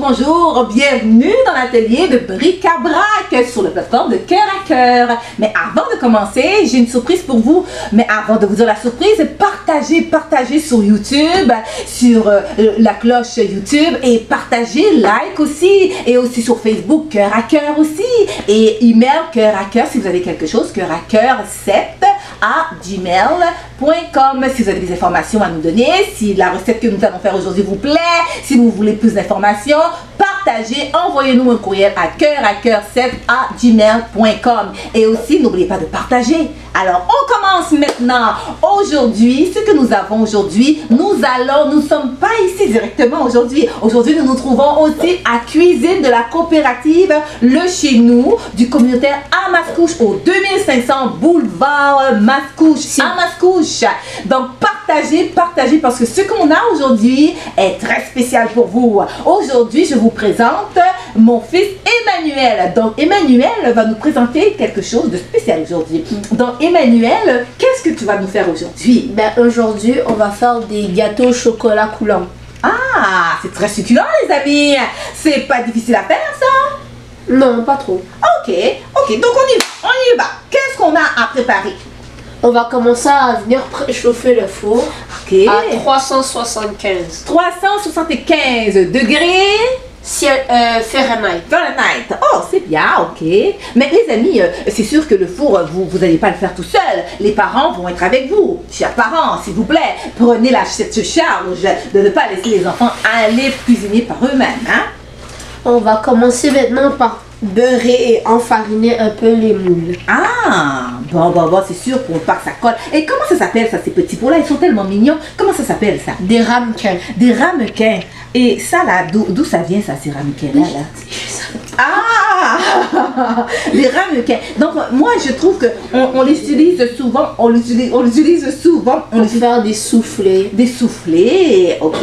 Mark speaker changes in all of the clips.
Speaker 1: bonjour, bienvenue dans l'atelier de bric-à-brac sur la plateforme de Cœur à Cœur. Mais avant de commencer, j'ai une surprise pour vous. Mais avant de vous dire la surprise, partagez sur YouTube, sur la cloche YouTube et partagez, like aussi. Et aussi sur Facebook, Cœur à Cœur aussi. Et email Cœur à Cœur si vous avez quelque chose, Cœur à Cœur 7@gmail.com. Si vous avez des informations à nous donner, si la recette que nous allons faire aujourd'hui vous plaît, si vous voulez plus d'informations, partagez, envoyez-nous un courriel à coeuracœur7@gmail.com. Et aussi, n'oubliez pas de partager. Alors, on commence maintenant. Aujourd'hui, ce que nous avons aujourd'hui, nous ne sommes pas ici directement aujourd'hui. Aujourd'hui, nous nous trouvons aussi à cuisine de la coopérative Le Chez Nous du communautaire à Mascouche au 2500 boulevard Mascouche à Mascouche. Donc, partagez parce que ce qu'on a aujourd'hui est très spécial pour vous. Aujourd'hui, je vous présente mon fils Emmanuel. Donc, Emmanuel va nous présenter quelque chose de spécial aujourd'hui. Donc, Emmanuel, qu'est-ce que tu vas nous faire aujourd'hui?
Speaker 2: Ben, aujourd'hui, on va faire des gâteaux au chocolat coulant.
Speaker 1: Ah, c'est très succulent, les amis. C'est pas difficile à faire, ça?
Speaker 2: Non, pas trop.
Speaker 1: Ok. Donc, on y va. Qu'est-ce qu'on a à préparer?
Speaker 2: On va commencer à venir préchauffer le four à 375.
Speaker 1: 375 degrés.
Speaker 2: Fahrenheit.
Speaker 1: Oh, c'est bien, ok. Mais les amis, c'est sûr que le four, vous n'allez pas le faire tout seul. Les parents vont être avec vous. Chers parents, s'il vous plaît, prenez cette charge de ne pas laisser les enfants aller cuisiner par eux-mêmes. Hein?
Speaker 2: On va commencer maintenant par beurrer et enfariner un peu les moules.
Speaker 1: Ah, bon, c'est sûr pour pas que ça colle. Et comment ça s'appelle ça, ces petits pots-là? Ils sont tellement mignons. Comment ça s'appelle ça?
Speaker 2: Des ramequins.
Speaker 1: Des ramequins. Et ça là, d'où ça vient ça, ces ramequins là? Ah, les ramequins. Donc moi je trouve que on les utilise souvent. On l'utilise souvent.
Speaker 2: Pour faire des soufflés.
Speaker 1: Des soufflés. Ok.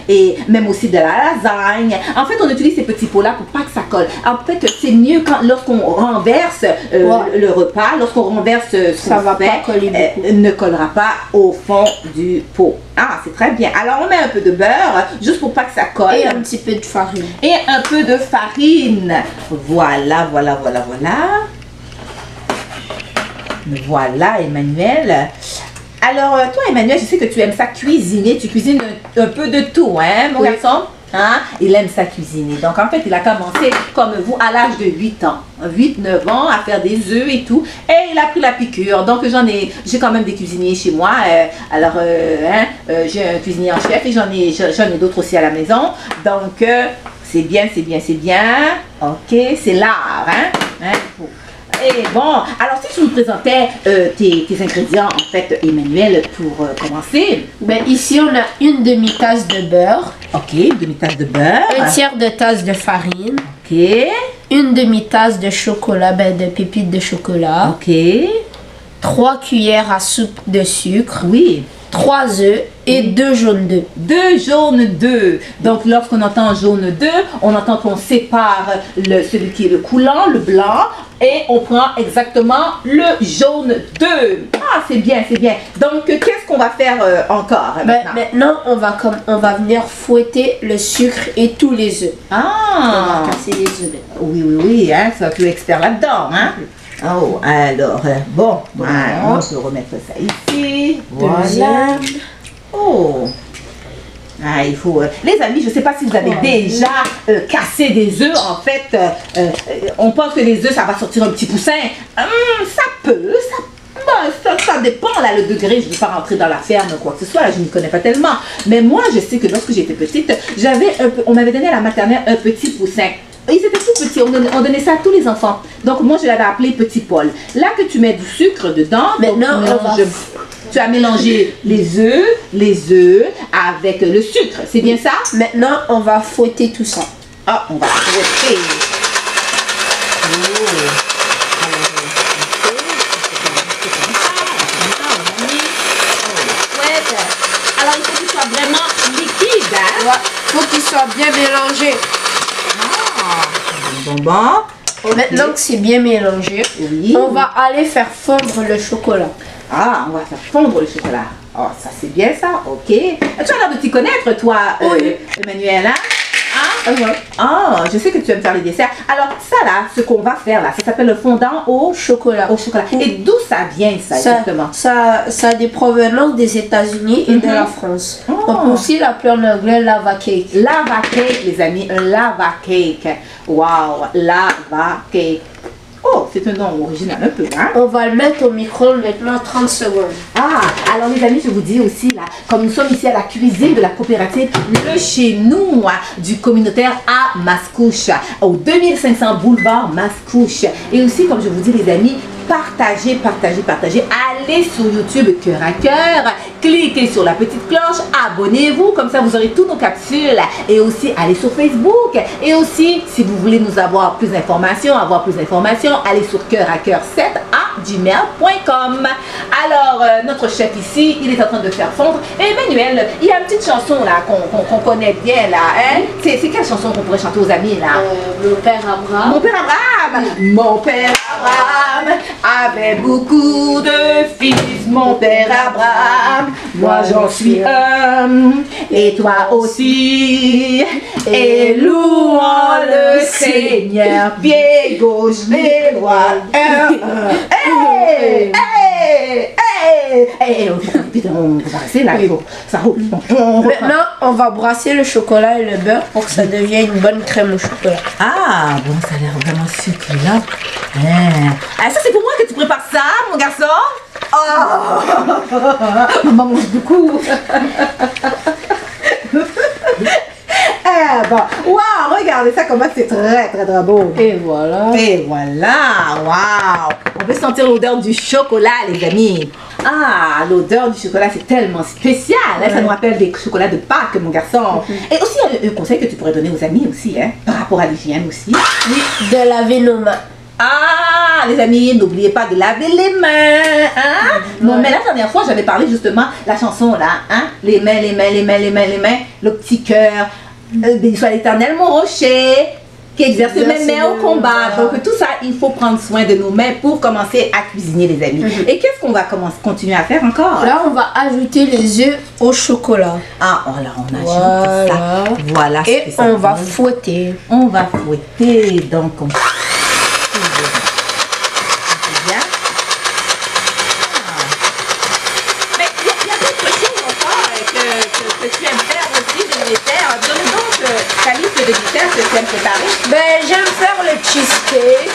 Speaker 1: Et même aussi de la lasagne. En fait, on utilise ces petits pots là pour pas que ça colle. En fait, c'est mieux lorsqu'on renverse le repas, lorsqu'on renverse
Speaker 2: ça va pas coller beaucoup.
Speaker 1: Ne collera pas au fond du pot. Ah, c'est très bien. Alors on met un peu de beurre juste pour pas que ça colle.
Speaker 2: Et un petit peu de farine.
Speaker 1: Et un peu de farine. Voilà. Voilà, Emmanuel. Alors, toi, Emmanuel, je sais que tu aimes ça cuisiner. Tu cuisines un peu de tout, hein, mon garçon? Hein? Il aime ça cuisiner. Donc, en fait, il a commencé, comme vous, à l'âge de 8 ans. 8-9 ans, à faire des œufs et tout. Et il a pris la piqûre. Donc, j'ai quand même des cuisiniers chez moi. J'ai un cuisinier en chef et j'en ai d'autres aussi à la maison. Donc, c'est bien. Ok, c'est l'art, hein? Et bon, alors si tu nous présentais tes ingrédients, en fait, Emmanuel, pour commencer.
Speaker 2: Ben, ici, on a une demi-tasse de beurre.
Speaker 1: Ok, une demi-tasse de beurre.
Speaker 2: Un tiers de tasse de farine.
Speaker 1: Ok.
Speaker 2: Une demi-tasse de chocolat, de pépites de chocolat.
Speaker 1: Ok.
Speaker 2: 3 cuillères à soupe de sucre.
Speaker 1: Oui.
Speaker 2: 3 œufs et 2 jaunes d'œufs.
Speaker 1: 2 jaunes d'œufs. Donc, lorsqu'on entend jaune d'œufs, on entend qu'on sépare celui qui est le coulant, le blanc, et on prend exactement le jaune d'œuf. Ah, c'est bien. Donc, qu'est-ce qu'on va faire encore maintenant?
Speaker 2: Maintenant, on va venir fouetter le sucre et tous les œufs.
Speaker 1: Ah!
Speaker 2: On va casser les œufs.
Speaker 1: Oui, hein, ça tu es expert là-dedans, hein? Oh, alors, bon, on peut remettre ça ici. Voilà. Oh. Ah, il faut... les amis, je ne sais pas si vous avez déjà cassé des œufs. En fait, on pense que les œufs, ça va sortir un petit poussin. Ça peut, ça dépend, là, le degré. Je ne vais pas rentrer dans la ferme ou quoi que ce soit, là, je ne connais pas tellement. Mais moi, je sais que lorsque j'étais petite, on m'avait donné à la maternelle un petit poussin. Ils étaient tout petits, on donnait ça à tous les enfants. Donc moi je l'avais appelé Petit Paul. Là que tu mets du sucre dedans,
Speaker 2: maintenant
Speaker 1: tu as mélangé les œufs avec le sucre, c'est bien ça?
Speaker 2: Maintenant on va fouetter tout ça.
Speaker 1: Ah, on va fouetter. Alors il faut qu'il soit vraiment liquide, hein?
Speaker 2: Ouais, faut qu'il soit bien mélangé.
Speaker 1: Bon.
Speaker 2: Maintenant que c'est bien mélangé, on va aller faire fondre le chocolat.
Speaker 1: Ah, on va faire fondre le chocolat. Oh, ça c'est bien ça, ok. Tu as l'air de t'y connaître, toi, Emmanuel, hein? Ah, je sais que tu aimes faire les desserts. Alors, ça là, ce qu'on va faire là, ça s'appelle le fondant au
Speaker 2: chocolat.
Speaker 1: Et d'où ça vient, ça, exactement?
Speaker 2: Ça a des provenances des États-Unis et de la France. On peut aussi l'appeler en anglais lava cake.
Speaker 1: Lava cake, les amis, un lava cake. Wow, lava cake. Oh, c'est un nom original un peu, hein?
Speaker 2: On va le mettre au micro-ondes maintenant 30 secondes.
Speaker 1: Ah, alors les amis, je vous dis aussi, là, comme nous sommes ici à la cuisine de la coopérative Le Chez Nous du communautaire à Mascouche, au 2500 boulevard Mascouche. Et aussi, comme je vous dis, les amis, partagez, partagez, partagez. Allez sur YouTube Cœur à Cœur, cliquez sur la petite cloche, abonnez-vous, comme ça vous aurez tous nos capsules. Et aussi, allez sur Facebook. Et aussi, si vous voulez nous avoir plus d'informations, allez sur Cœur à Cœur 7 à gmail.com. Alors, notre chef ici, il est en train de faire fondre. Et Emmanuel, il y a une petite chanson là qu'on connaît bien là. Hein? C'est quelle chanson qu'on pourrait chanter aux amis là?
Speaker 2: Mon père Abraham.
Speaker 1: Mon père Abraham. Mon père Abraham avait beaucoup de fils. Mon père Abraham, moi j'en suis un. Et toi aussi. Et louons le Seigneur. Pied gauche, les doigts. Hey! Hey! Hey! Putain, on va brasser là, ça roule.
Speaker 2: Maintenant, on va brasser le chocolat et le beurre pour que ça devienne une bonne crème au chocolat.
Speaker 1: Ah, bon, ça a l'air vraiment succulent. Ah, ça c'est pour moi que tu prépares ça, mon garçon? Oh! Maman mange beaucoup. Bon, waouh, regardez ça comment c'est très très très beau.
Speaker 2: Et voilà.
Speaker 1: Et voilà, waouh. On peut sentir l'odeur du chocolat, les amis. Ah, l'odeur du chocolat, c'est tellement spécial. Hein? Ça nous rappelle des chocolats de Pâques, mon garçon. Et aussi, un conseil que tu pourrais donner aux amis aussi, hein, par rapport à l'hygiène aussi.
Speaker 2: Oui, de laver nos mains.
Speaker 1: Ah, les amis, n'oubliez pas de laver les mains, hein? Non, mais la dernière fois, j'avais parlé justement la chanson là, hein? Les mains, les mains, les mains, les mains, les mains, le petit cœur, béni soit l'Éternel, mon rocher, qui exerce mes mains au combat. Donc tout ça, il faut prendre soin de nos mains pour commencer à cuisiner, les amis. Et qu'est-ce qu'on va continuer à faire encore?
Speaker 2: Là, on va ajouter les œufs au chocolat.
Speaker 1: Ah, voilà, on ajoute ça. Voilà.
Speaker 2: Et on va fouetter.
Speaker 1: On va fouetter, donc on...
Speaker 2: Ben, j'aime faire le cheesecake,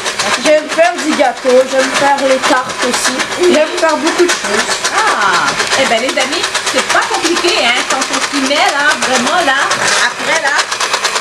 Speaker 2: j'aime faire du gâteau, j'aime faire les tartes aussi, j'aime faire beaucoup de choses.
Speaker 1: Ah, eh ben les amis, c'est pas compliqué, hein, quand on s'y met là, vraiment là, après là,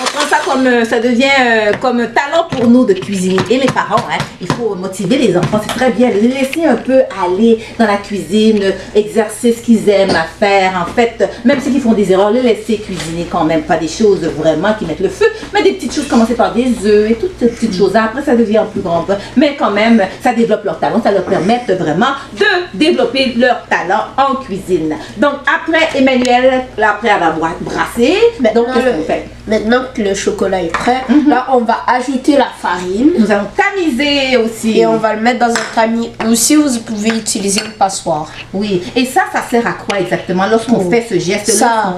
Speaker 1: on prend ça comme, ça devient comme un talent pour nous de cuisiner. Et les parents, hein, il faut motiver les enfants, c'est très bien, les laisser un peu aller dans la cuisine, exercer ce qu'ils aiment à faire. En fait, même ceux qui font des erreurs, les laisser cuisiner quand même, pas des choses vraiment qui mettent le feu, mais des petites choses, commencer par des œufs et toutes ces petites choses. Après, ça devient plus grand, mais quand même, ça développe leur talent, ça leur permet vraiment de développer leur talent en cuisine. Donc après, Emmanuel, après avoir brassé, donc qu'est-ce qu'on fait?
Speaker 2: Maintenant que le chocolat est prêt, là on va ajouter la farine.
Speaker 1: Nous allons tamiser aussi.
Speaker 2: Et on va le mettre dans un tamis. Aussi, vous pouvez utiliser une passoire.
Speaker 1: Oui. Et ça sert à quoi exactement lorsqu'on fait ce geste-là?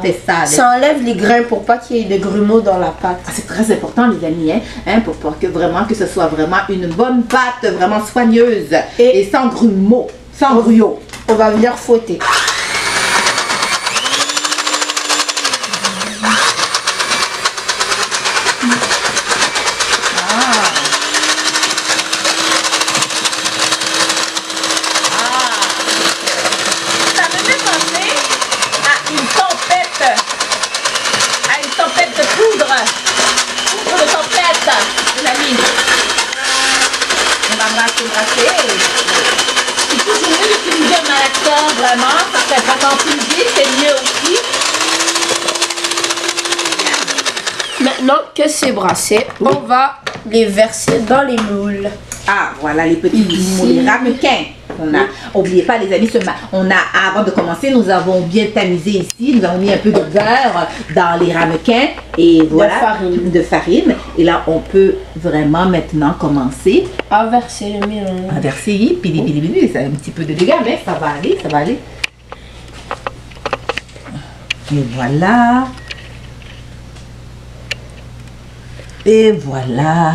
Speaker 2: Ça enlève les grains pour pas qu'il y ait de grumeaux dans la pâte.
Speaker 1: Ah, c'est très important, les amis, hein, pour que vraiment que ce soit vraiment une bonne pâte, vraiment soigneuse et sans grumeaux, sans gruau.
Speaker 2: On va venir fouetter.
Speaker 1: C'est toujours mieux d'utiliser un malaxeur, vraiment, ça fait vraiment plus vite, c'est mieux aussi.
Speaker 2: Maintenant que c'est brassé, on va les verser dans les moules.
Speaker 1: Ah, voilà les petits moules, les ramequins. N'oubliez pas les amis, avant de commencer, nous avons bien tamisé ici, nous avons mis un peu de beurre dans les ramequins et voilà, de farine. Et là, on peut vraiment maintenant commencer
Speaker 2: à verser le mélange.
Speaker 1: À verser, pili, c'est un petit peu de dégâts, mais ça va aller, ça va aller. Et voilà. Et voilà.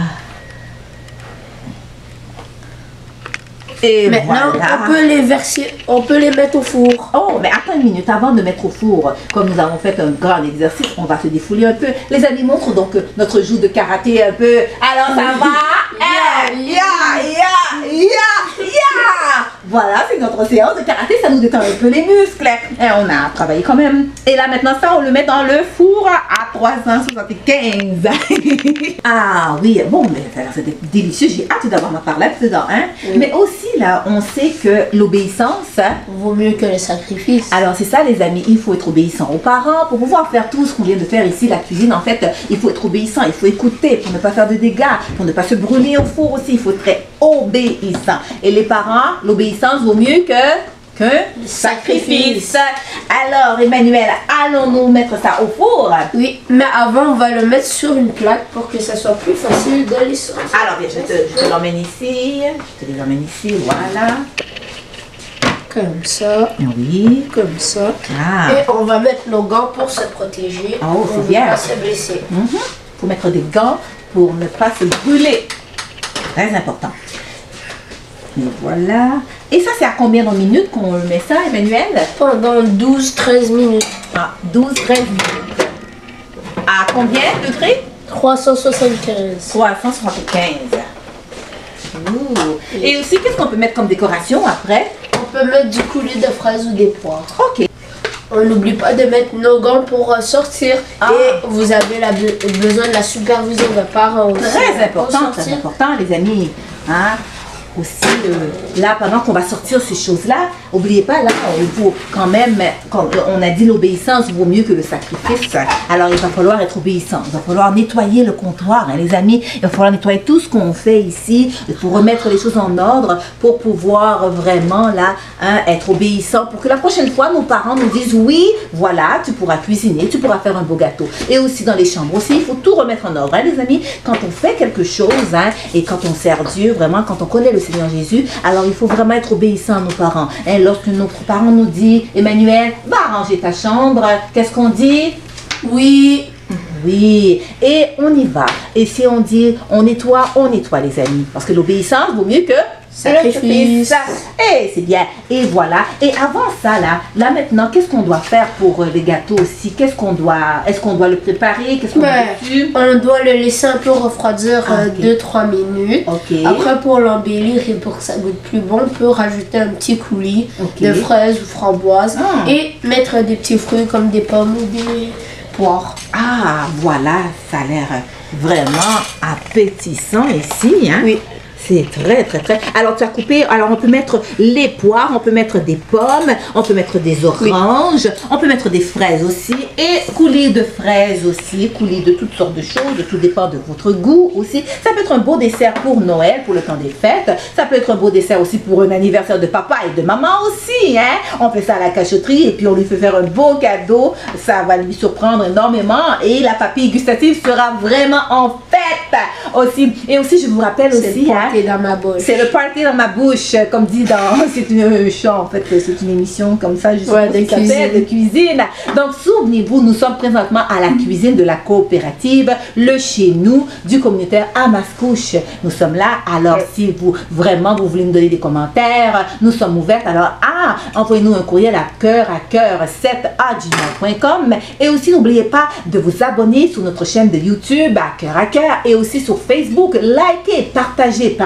Speaker 1: Et
Speaker 2: Maintenant,
Speaker 1: voilà.
Speaker 2: on peut les verser, on peut les mettre au four.
Speaker 1: Oh, mais attends une minute, avant de mettre au four, comme nous avons fait un grand exercice, on va se défouler un peu. Les amis montrent donc notre joue de karaté un peu. Alors ça va? Voilà, c'est notre séance de karaté, ça nous détend un peu les muscles. Et on a travaillé quand même. Et là maintenant ça, on le met dans le four à 375. Ah oui, bon, mais c'était délicieux. J'ai hâte d'avoir ma part là-dedans. Hein? Mais aussi là, on sait que l'obéissance
Speaker 2: Vaut mieux que le sacrifice.
Speaker 1: alors c'est ça les amis, il faut être obéissant aux parents pour pouvoir faire tout ce qu'on vient de faire ici, la cuisine en fait, il faut être obéissant, il faut écouter pour ne pas faire de dégâts, pour ne pas se brûler au four aussi, il faut être très obéissant. Et les parents, l'obéissance vaut mieux que le sacrifice. Alors Emmanuel, allons-nous mettre ça au four?
Speaker 2: Oui, mais avant, on va le mettre sur une plaque pour que ça soit plus facile de les sortir.
Speaker 1: Alors bien, je te l'emmène ici, je te les emmène ici, voilà.
Speaker 2: Comme ça,
Speaker 1: Oui.
Speaker 2: comme ça.
Speaker 1: Ah.
Speaker 2: Et on va mettre nos gants pour se protéger.
Speaker 1: Oh,
Speaker 2: pour
Speaker 1: c'est
Speaker 2: ne
Speaker 1: bien.
Speaker 2: pas se blesser.
Speaker 1: Faut mettre des gants pour ne pas se brûler. Très important. Et voilà. Et ça, c'est à combien de minutes qu'on met ça, Emmanuel?
Speaker 2: Pendant 12-13 minutes.
Speaker 1: Ah, 12-13 minutes. À combien de degrés?
Speaker 2: 375.
Speaker 1: 375. Ouh. Et aussi, qu'est-ce qu'on peut mettre comme décoration après?
Speaker 2: On peut mettre du coulis de fraises ou des poires.
Speaker 1: Ok.
Speaker 2: On n'oublie pas de mettre nos gants pour sortir.
Speaker 1: Ah.
Speaker 2: Et vous avez besoin de la supervision de parents aussi.
Speaker 1: Très important,
Speaker 2: Pour
Speaker 1: très
Speaker 2: sortir.
Speaker 1: important, les amis. Hein? Aussi, là, pendant qu'on va sortir ces choses-là, n'oubliez pas, là, il faut quand même, quand on a dit l'obéissance vaut mieux que le sacrifice. Alors, il va falloir être obéissant. Il va falloir nettoyer le comptoir, hein, les amis. Il va falloir nettoyer tout ce qu'on fait ici. Il faut remettre les choses en ordre pour pouvoir vraiment, là, hein, être obéissant. Pour que la prochaine fois, nos parents nous disent, oui, voilà, tu pourras cuisiner, tu pourras faire un beau gâteau. Et aussi dans les chambres aussi, il faut tout remettre en ordre, hein, les amis. Quand on fait quelque chose, hein, et quand on sert Dieu, vraiment, quand on connaît le Seigneur Jésus, alors il faut vraiment être obéissant à nos parents. Et lorsque notre parent nous dit, Emmanuel, va ranger ta chambre, qu'est-ce qu'on dit?
Speaker 2: Oui.
Speaker 1: Oui, et on y va. Et si on dit, on nettoie les amis. Parce que l'obéissance vaut mieux que
Speaker 2: Sacrifice.
Speaker 1: Et c'est bien. Et voilà. Et avant ça, là maintenant, qu'est-ce qu'on doit faire pour les gâteaux aussi? Qu'est-ce qu'on doit, est-ce qu'on doit le préparer? Qu'est-ce qu'on doit dessus?
Speaker 2: On doit le laisser un peu refroidir
Speaker 1: Ok.
Speaker 2: 2-3 minutes.
Speaker 1: Ok.
Speaker 2: Après, pour l'embellir et pour que ça goûte plus bon, on peut rajouter un petit coulis
Speaker 1: Ok.
Speaker 2: de fraises ou framboises
Speaker 1: Ah.
Speaker 2: et mettre des petits fruits comme des pommes ou des poires.
Speaker 1: Ah, voilà, ça a l'air vraiment appétissant ici, hein?
Speaker 2: Oui.
Speaker 1: C'est très, très, très... Alors, tu as coupé... Alors, on peut mettre les poires, on peut mettre des pommes, on peut mettre des oranges, on peut mettre des fraises aussi, et coulis de fraises aussi, coulis de toutes sortes de choses, tout dépend de votre goût aussi. Ça peut être un beau dessert pour Noël, pour le temps des fêtes. Ça peut être un beau dessert aussi pour un anniversaire de papa et de maman aussi, hein. On fait ça à la cachotterie, et puis on lui fait faire un beau cadeau. Ça va lui surprendre énormément, et la papille gustative sera vraiment en fête aussi. Et aussi, je vous rappelle aussi, hein,
Speaker 2: dans ma bouche.
Speaker 1: c'est le party dans ma bouche, comme dit dans... C'est une chant, en fait, c'est une émission comme ça, je
Speaker 2: Ouais,
Speaker 1: suppose,
Speaker 2: de
Speaker 1: qui s'appelle
Speaker 2: cuisine.
Speaker 1: de cuisine. Donc, souvenez-vous, nous sommes présentement à la cuisine de la coopérative, le chez nous, du communautaire à Mascouche. Nous sommes là, alors si vous, vraiment, vous voulez nous donner des commentaires, nous sommes ouvertes. Alors, envoyez-nous un courriel à coeur7@gmail.com. Et aussi, n'oubliez pas de vous abonner sur notre chaîne de YouTube à cœur, et aussi sur Facebook. Likez, partagez.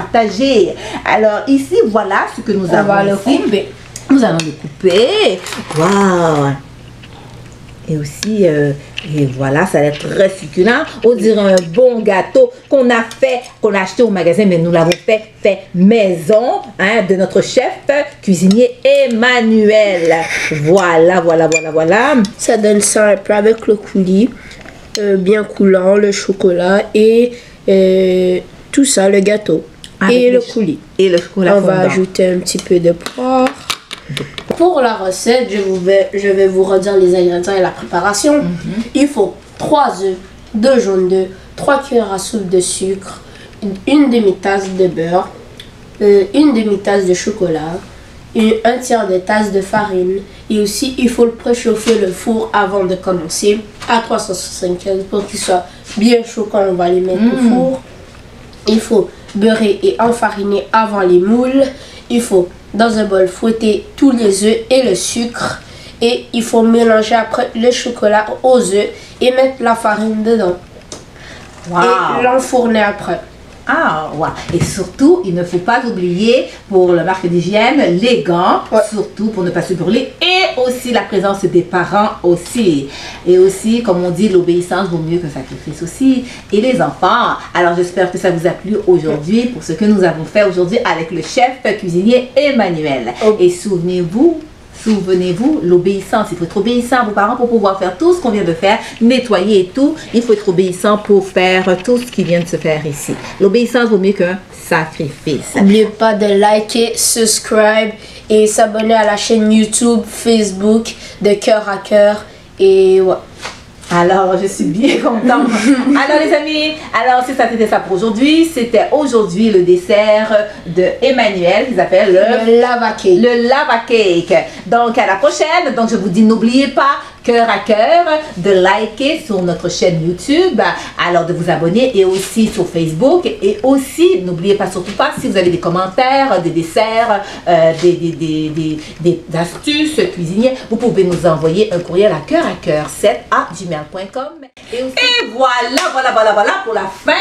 Speaker 1: Alors ici, voilà ce que nous avons
Speaker 2: va le
Speaker 1: ici.
Speaker 2: couper.
Speaker 1: Nous allons le couper. Waouh! Et aussi, et voilà, ça a l'air très succulent. On dirait un bon gâteau qu'on a acheté au magasin, mais nous l'avons fait maison, hein, de notre chef cuisinier Emmanuel. Voilà.
Speaker 2: Ça donne ça un peu avec le coulis, bien coulant, le chocolat et tout ça, le gâteau.
Speaker 1: Avec
Speaker 2: Et le
Speaker 1: les-
Speaker 2: coulis.
Speaker 1: Et le chocolat
Speaker 2: On va
Speaker 1: fondant.
Speaker 2: ajouter un petit peu de poire. Pour la recette, je vais vous redire les ingrédients et la préparation. Il faut 3 œufs, 2 jaunes d'œufs, 3 cuillères à soupe de sucre, une demi-tasse de beurre, une demi-tasse de chocolat un tiers de tasse de farine. Et aussi, il faut préchauffer le four avant de commencer à 375 pour qu'il soit bien chaud quand on va les mettre au four. Il faut beurrer et enfariner avant les moules. Il faut, dans un bol, fouetter tous les œufs et le sucre. Et il faut mélanger après le chocolat aux œufs et mettre la farine dedans.
Speaker 1: Wow.
Speaker 2: Et l'enfourner après.
Speaker 1: Ah, ouais. Et surtout, il ne faut pas oublier, pour le marque d'hygiène, les gants, surtout pour ne pas se brûler, et aussi la présence des parents aussi. Et aussi, comme on dit, l'obéissance vaut mieux que le sacrifice aussi. Et les enfants. Alors, j'espère que ça vous a plu aujourd'hui pour ce que nous avons fait aujourd'hui avec le chef cuisinier Emmanuel. Et souvenez-vous, l'obéissance, il faut être obéissant à vos parents pour pouvoir faire tout ce qu'on vient de faire, nettoyer et tout. Il faut être obéissant pour faire tout ce qui vient de se faire ici. L'obéissance vaut mieux qu'un sacrifice.
Speaker 2: N'oubliez pas de liker, subscribe et s'abonner à la chaîne YouTube, Facebook de Cœur à Cœur. Et ouais.
Speaker 1: Alors, je suis bien contente. Alors, les amis, alors c'est ça, c'était ça pour aujourd'hui. C'était aujourd'hui le dessert de Emmanuel qui s'appelle
Speaker 2: le lava cake.
Speaker 1: Le lava cake. Donc, à la prochaine. Donc, je vous dis, n'oubliez pas, Cœur à Cœur, de liker sur notre chaîne YouTube, alors de vous abonner et aussi sur Facebook. Et aussi, n'oubliez pas, surtout pas, si vous avez des commentaires, des desserts, des astuces cuisinières, vous pouvez nous envoyer un courriel à coeuracœur7@gmail.com. Et voilà pour la fin.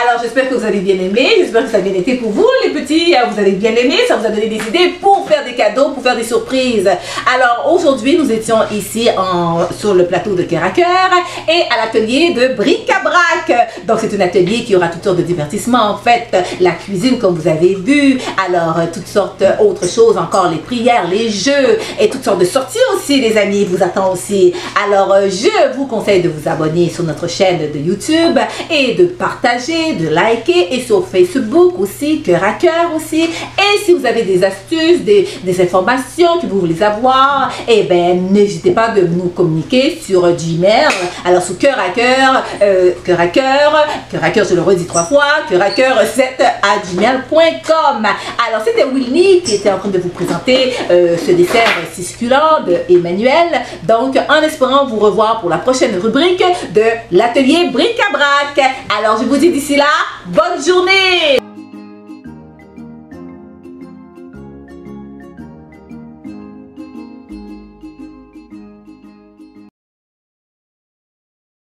Speaker 1: Alors, j'espère que vous avez bien aimé, j'espère que ça a bien été pour vous, les petits. Vous avez bien aimé, ça vous a donné des idées pour faire des cadeaux, pour faire des surprises. Alors, aujourd'hui, nous étions ici sur le plateau de Cœur à Cœur et à l'atelier de bric-à-brac. Donc, c'est un atelier qui aura toutes sortes de divertissements, en fait. La cuisine, comme vous avez vu. Alors, toutes sortes d'autres choses, encore les prières, les jeux et toutes sortes de sorties aussi, les amis, vous attend aussi. Alors, je vous conseille de vous abonner sur notre chaîne de YouTube et de partager, de liker, et sur Facebook aussi, Cœur à Cœur aussi. Et si vous avez des astuces, des informations que vous voulez avoir, eh ben n'hésitez pas de nous communiquer sur Gmail. Alors sur Cœur à Cœur, je le redis 3 fois, coeuracœur7@gmail.com. Alors c'était Willy qui était en train de vous présenter ce dessert si succulent de Emmanuel. Donc en espérant vous revoir pour la prochaine rubrique de l'atelier bric-à-brac. Alors je vous dis d'ici là, bonne journée!